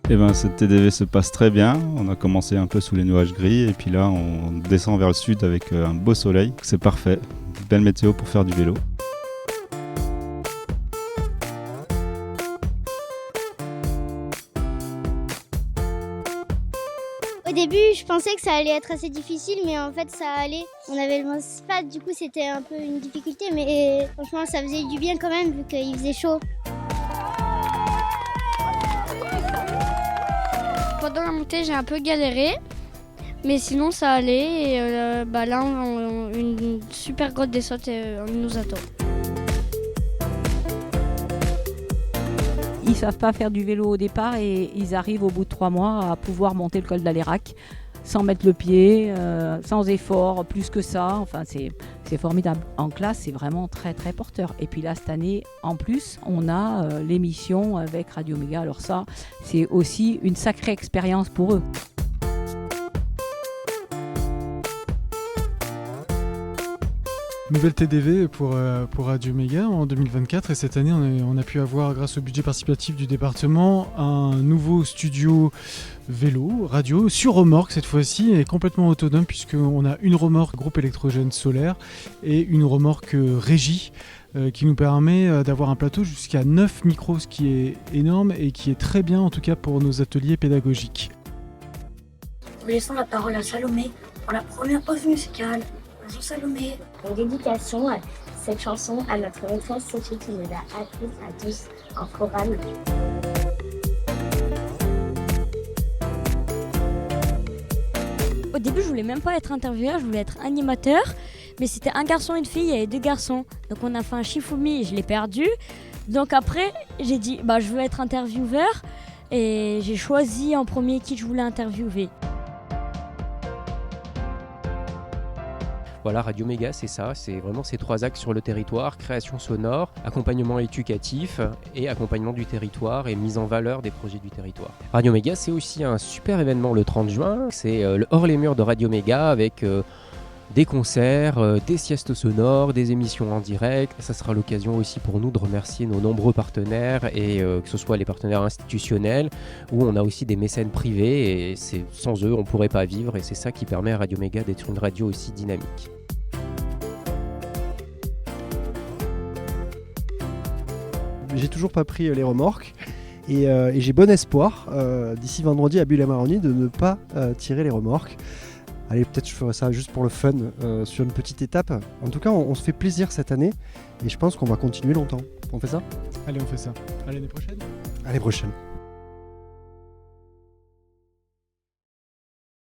Eh ben, cette TDV se passe très bien. On a commencé un peu sous les nuages gris et puis là, on descend vers le sud avec un beau soleil. C'est parfait. Belle météo pour faire du vélo. Au début, je pensais que ça allait être assez difficile, mais en fait, ça allait. On avait le spad, du coup, c'était un peu une difficulté, mais franchement, ça faisait du bien quand même, vu qu'il faisait chaud. Pendant la montée, j'ai un peu galéré, mais sinon, ça allait. Et là, une super grosse descente nous attend. Ils ne savent pas faire du vélo au départ et ils arrivent au bout de 3 mois à pouvoir monter le col d'Alérac sans mettre le pied, sans effort, plus que ça. Enfin, c'est formidable. En classe, c'est vraiment très très porteur. Et puis là, cette année, en plus, on a l'émission avec Radio Méga. Alors ça, c'est aussi une sacrée expérience pour eux. Nouvelle TDV pour Radio Méga en 2024 et cette année on a pu avoir, grâce au budget participatif du département, un nouveau studio vélo, radio, sur remorque cette fois-ci, et complètement autonome puisqu'on a une remorque groupe électrogène solaire et une remorque régie qui nous permet d'avoir un plateau jusqu'à 9 micros, ce qui est énorme et qui est très bien en tout cas pour nos ateliers pédagogiques. Nous laissons la parole à Salomé pour la première pause musicale. Bonjour Salomé. En dédication à cette chanson à notre maîtresse Sophie qui nous a appris à tous en chorale. Au début, je voulais même pas être intervieweur, je voulais être animateur. Mais c'était un garçon et une fille, il y avait 2 garçons. Donc on a fait un Shifumi et je l'ai perdu. Donc après, j'ai dit, je veux être intervieweur. Et j'ai choisi en premier qui je voulais interviewer. Voilà, Radio Méga, c'est ça, c'est vraiment ces 3 axes sur le territoire: création sonore, accompagnement éducatif et accompagnement du territoire et mise en valeur des projets du territoire. Radio Méga, c'est aussi un super événement le 30 juin, c'est le hors les murs de Radio Méga avec des concerts, des siestes sonores, des émissions en direct. Ça sera l'occasion aussi pour nous de remercier nos nombreux partenaires, et que ce soit les partenaires institutionnels ou on a aussi des mécènes privés, et sans eux on ne pourrait pas vivre, et c'est ça qui permet à Radio Méga d'être une radio aussi dynamique. J'ai toujours pas pris les remorques et j'ai bon espoir d'ici vendredi à Bulle-et-Maroni de ne pas tirer les remorques. Allez, peut-être je ferai ça juste pour le fun sur une petite étape. En tout cas, on se fait plaisir cette année et je pense qu'on va continuer longtemps. On fait ça ? Allez, on fait ça. À l'année prochaine. À l'année prochaine.